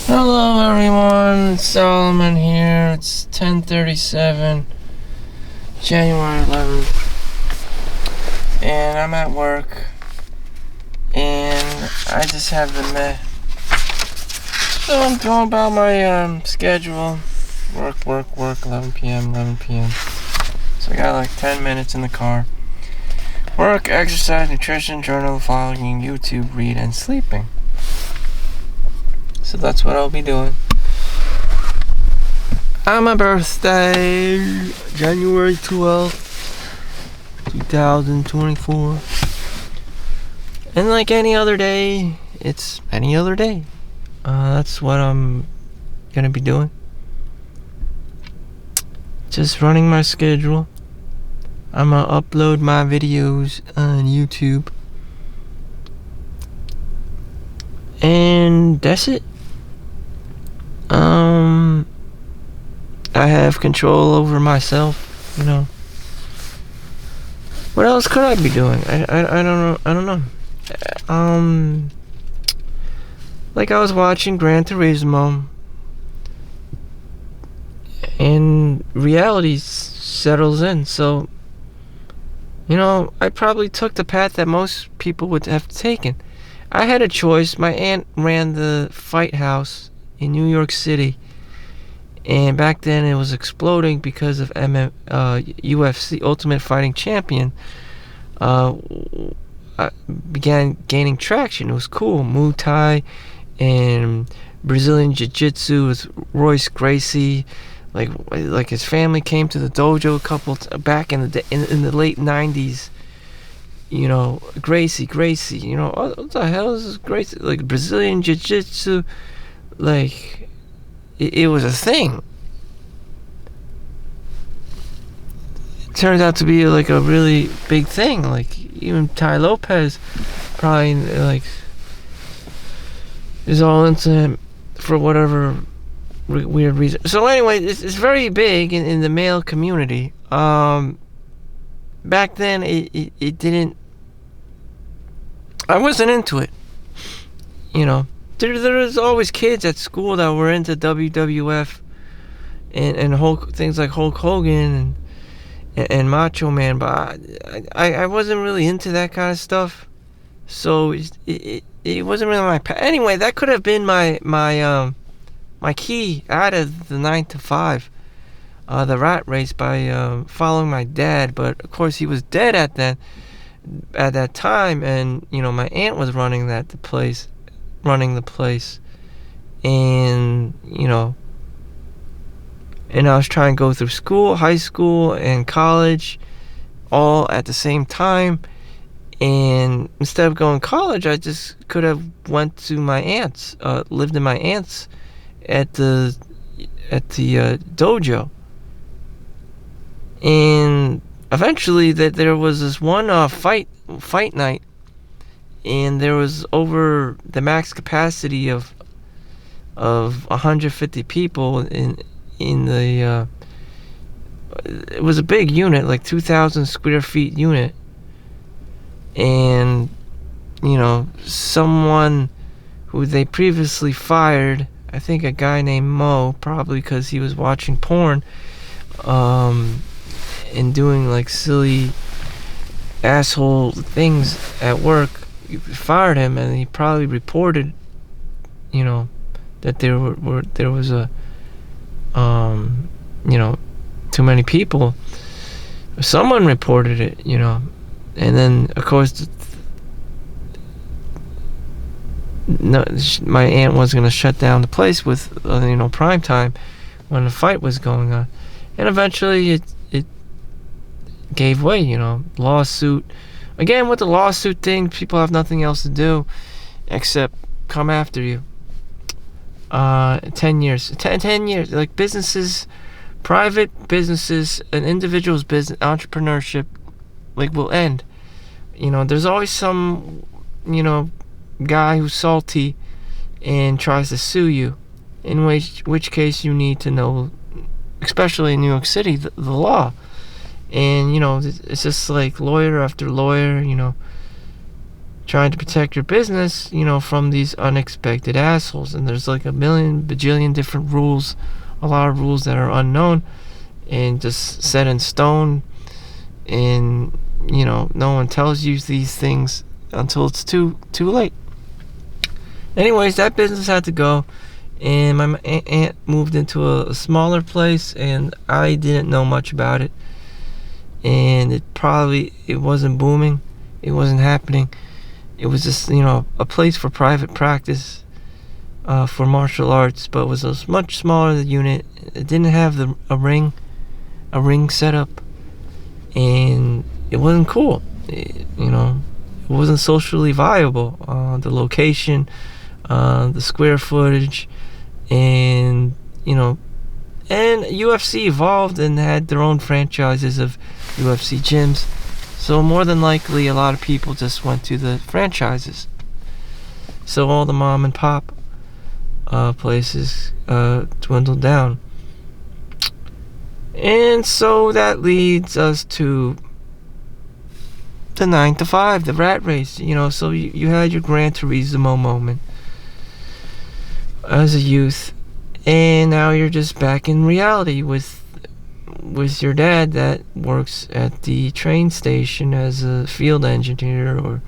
Hello everyone, Solomon here. It's 10:37, January 11th, and I'm at work, and I just have the so I'm going about my schedule. Work, 11 p.m. So I got like 10 minutes in the car. Work, exercise, nutrition, journal, following, YouTube, read, and sleeping. So that's what I'll be doing. On my birthday, January 12th, 2024. And like any other day, it's any other day. That's what I'm gonna be doing. Just running my schedule. I'm gonna upload my videos on YouTube. And that's it. I have control over myself, you know. What else could I be doing? I don't know. Like I was watching Gran Turismo, and reality settles in. So, you know, I probably took the path that most people would have taken. I had a choice. My aunt ran the fight house in New York City, and back then it was exploding because of UFC, Ultimate Fighting Champion, began gaining traction. It was cool. Muay Thai and Brazilian Jiu-Jitsu with Royce Gracie. Like his family came to the dojo a couple back in the late 90s. You know, Gracie, you know, what the hell is this Gracie? Like Brazilian Jiu-Jitsu, like, it was a thing. It turns out to be like a really big thing. Like, even Tai Lopez probably, like, is all into him for whatever weird reason. So anyway, it's very big in the male community. Back then, it didn't, I wasn't into it, you know. There was always kids at school that were into WWF and things like Hulk Hogan and Macho Man, but I wasn't really into that kind of stuff. So it wasn't really my anyway. That could have been my key out of the 9 to 5, the rat race, by following my dad. But of course he was dead at that time, and you know, my aunt was running the place, and you know, and I was trying to go through school, high school and college, all at the same time. And instead of going to college, I just could have went to my aunt's, lived in my aunt's at the dojo. And eventually, there was this one fight night, and there was over the max capacity of 150 people in the. It was a big unit, like 2,000 square feet unit, and you know, someone who they previously fired, I think a guy named Mo, probably because he was watching porn, and doing like silly asshole things at work, fired him, and he probably reported, you know, that there was a you know, too many people. Someone reported it, you know, and then of course my aunt was gonna shut down the place with you know, prime time when the fight was going on, and eventually it gave way, you know. Lawsuit. Again, with the lawsuit thing, people have nothing else to do except come after you. 10 years. 10 years. Like businesses, private businesses, an individual's business, entrepreneurship, like, will end. You know, there's always some, you know, guy who's salty and tries to sue you. In which case you need to know, especially in New York City, the law. And, you know, it's just like lawyer after lawyer, you know. trying to protect your business, from these unexpected assholes. And there's like a million bajillion different rules, a lot of rules that are unknown and just set in stone. And no one tells you these things until it's too late. Anyways, that business had to go, and my aunt moved into a smaller place, and I didn't know much about it. And it wasn't booming, it wasn't happening. It was just a place for private practice for martial arts, but it was a much smaller unit. It didn't have a ring setup, and it wasn't cool. It wasn't socially viable. The location, the square footage, and and UFC evolved and had their own franchises of UFC gyms. So more than likely, a lot of people just went to the franchises. So all the mom and pop places dwindled down. And so that leads us to the 9 to 5, the rat race. So you had your Gran Turismo moment as a youth, and now you're just back in reality with your dad that works at the train station as a field engineer or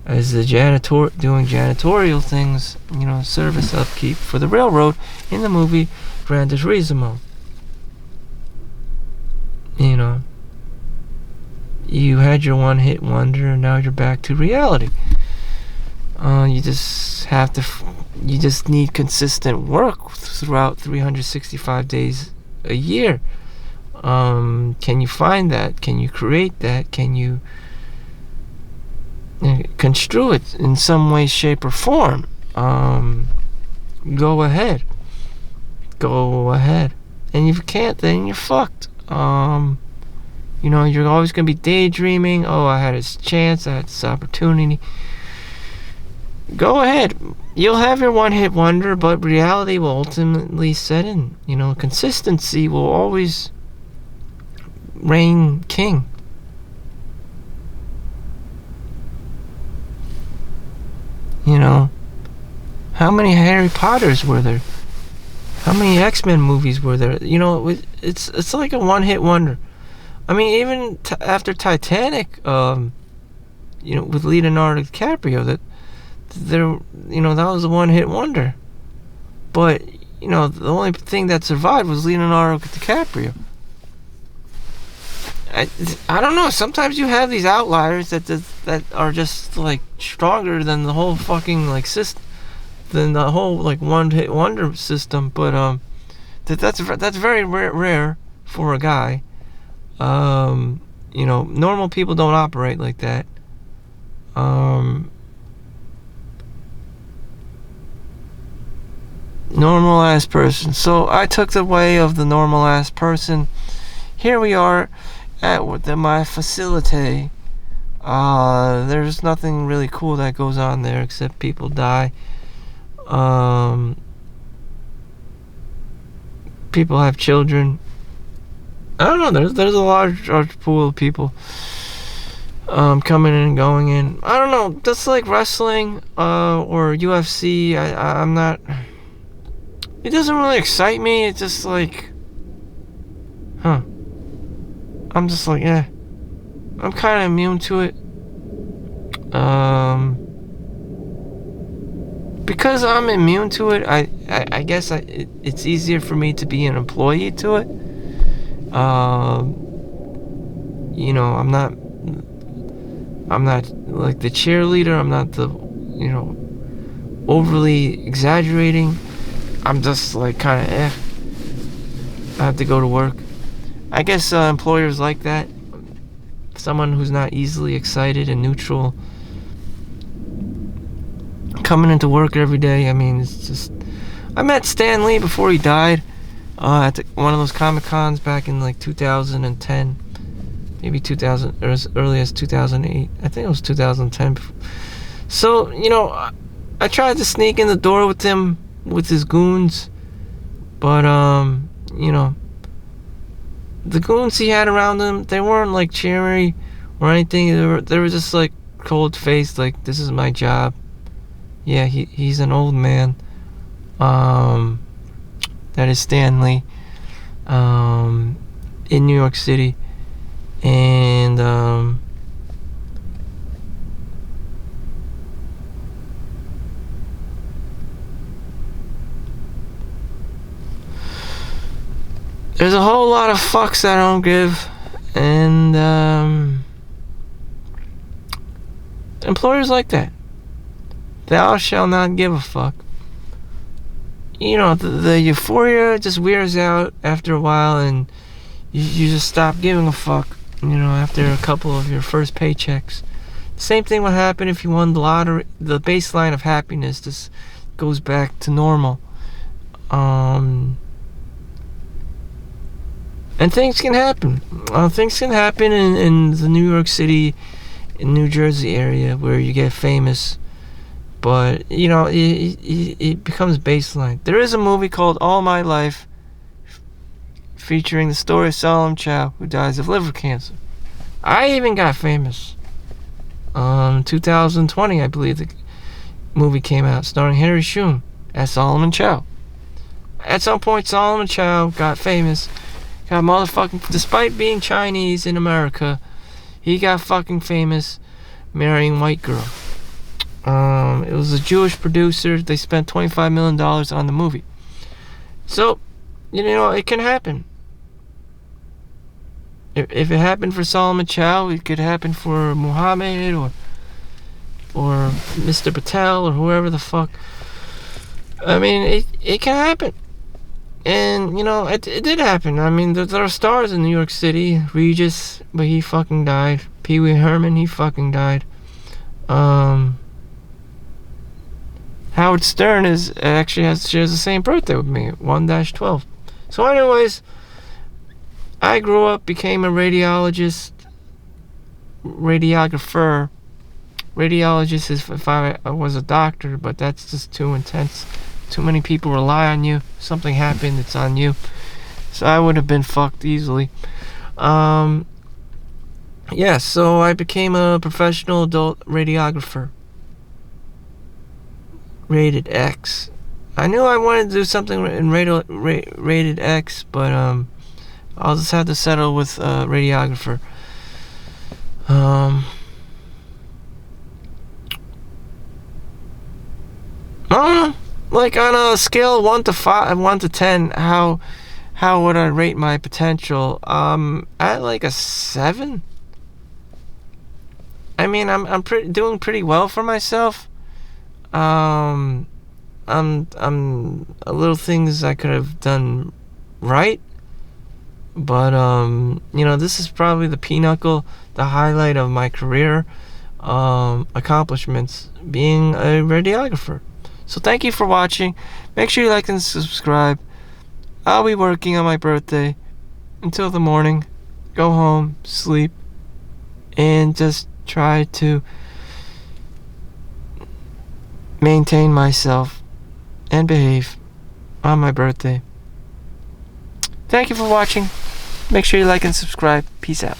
as a janitor, doing janitorial things, service upkeep for the railroad in the movie Gran Turismo. You had your one-hit wonder, and now you're back to reality. You just need consistent work throughout 365 days a year. Can you find that? Can you create that? Can you construe it in some way, shape, or form? Go ahead. And if you can't, then you're fucked. You're always going to be daydreaming. Oh, I had this chance, I had this opportunity. Go ahead. You'll have your one-hit wonder, but reality will ultimately set in. Consistency will always reign king. How many Harry Potters were there? How many X-Men movies were there? It's like a one-hit wonder. I mean, even after Titanic, with Leonardo DiCaprio, that was a one-hit wonder. But the only thing that survived was Leonardo DiCaprio. I don't know. Sometimes you have these outliers that are just like stronger than the whole fucking system, than the whole one-hit wonder system. But that's very rare for a guy. Normal people don't operate like that. Normal ass person. So I took the way of the normal ass person. Here we are at my facility. There's nothing really cool that goes on there except people die. People have children. I don't know. There's a large pool of people coming in and going in. I don't know. Just like wrestling or UFC. I'm not. It doesn't really excite me. It's just like, I'm just like, I'm kind of immune to it. Because I'm immune to it, I guess it's easier for me to be an employee to it. I'm not like the cheerleader. I'm not the, overly exaggerating. I'm just like kind of I have to go to work. I guess employers like that. Someone who's not easily excited and neutral. Coming into work every day. I mean, it's just. I met Stan Lee before he died at one of those Comic-Cons back in 2010. Maybe 2000, or as early as 2008. I think it was 2010. So, I tried to sneak in the door with him, with his goons. But, the goons he had around him, they weren't cheery or anything. They were just cold-faced, like, this is my job. Yeah, he's an old man. That is Stanley. In New York City. And, there's a whole lot of fucks I don't give. And, employers like that. Thou shall not give a fuck. You know, the euphoria just wears out after a while, and you just stop giving a fuck, you know, after a couple of your first paychecks. Same thing would happen if you won the lottery. The baseline of happiness just goes back to normal. And things can happen. Things can happen in the New York City, in New Jersey area where you get famous. But, you know, it becomes baseline. There is a movie called All My Life featuring the story of Chau, who dies of liver cancer. I even got famous. 2020, I believe, the movie came out starring Harry Shum as Solomon Chau. At some point, Solomon Chau got famous. Got motherfucking... Despite being Chinese in America, he got fucking famous marrying white girl. It was a Jewish producer. They spent $25 million on the movie. So, you know, it can happen. If it happened for Solomon Chau, it could happen for Muhammad or Mr. Patel or whoever the fuck. I mean, it can happen. And, you know, it did happen. I mean, there are stars in New York City. Regis, but he fucking died. Pee Wee Herman, he fucking died. Howard Stern shares the same birthday with me, 1-12. So anyways, I grew up, became a radiographer. Radiologist is if I was a doctor, but that's just too intense. Too many people rely on you. Something happened, it's on you. So I would have been fucked easily. Yeah, so I became a professional adult radiographer. Rated X. I knew I wanted to do something in rated X, but I'll just have to settle with radiographer. I don't know. Like on a scale of 1 to 10, how would I rate my potential? At like a 7. I mean, I'm doing pretty well for myself. I'm a little things I could have done right, but you know, this is probably the pinnacle, the highlight of my career accomplishments, being a radiographer. So thank you for watching. Make sure you like and subscribe. I'll be working on my birthday until the morning. Go home, sleep, and just try to maintain myself and behave on my birthday. Thank you for watching. Make sure you like and subscribe. Peace out.